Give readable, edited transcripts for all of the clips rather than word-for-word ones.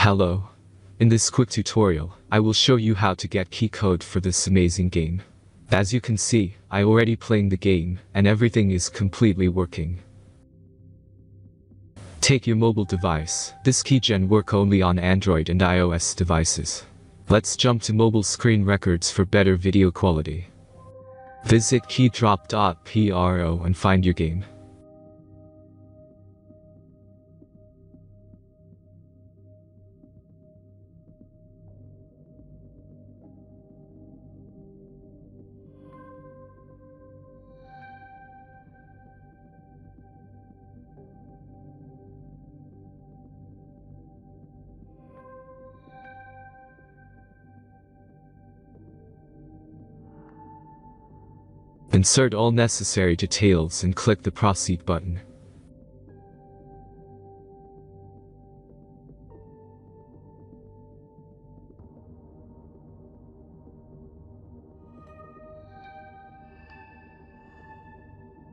Hello. In this quick tutorial, I will show you how to get key code for this amazing game. As you can see, I already playing the game, and everything is completely working. Take your mobile device. This keygen work only on Android and iOS devices. Let's jump to mobile screen records for better video quality. Visit keydrop.pro and find your game. Insert all necessary details and click the Proceed button.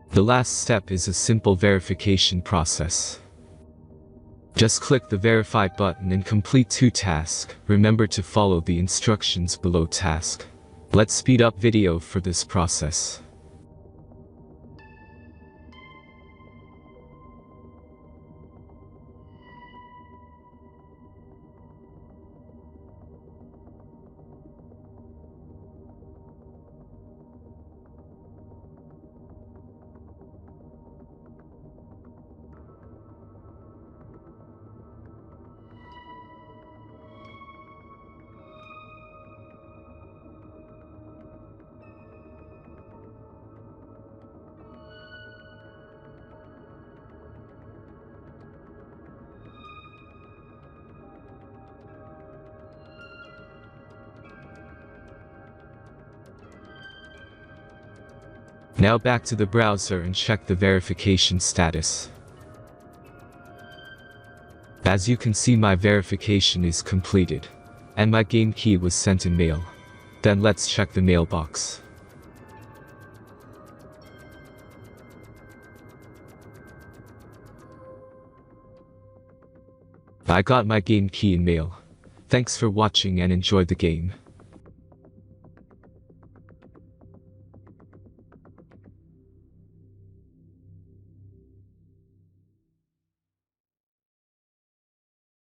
The last step is a simple verification process. Just click the Verify button and complete 2 tasks. Remember to follow the instructions below task. Let's speed up video for this process. Now back to the browser and check the verification status. As you can see, my verification is completed, and my game key was sent in mail. Then let's check the mailbox. I got my game key in mail. Thanks for watching and enjoy the game.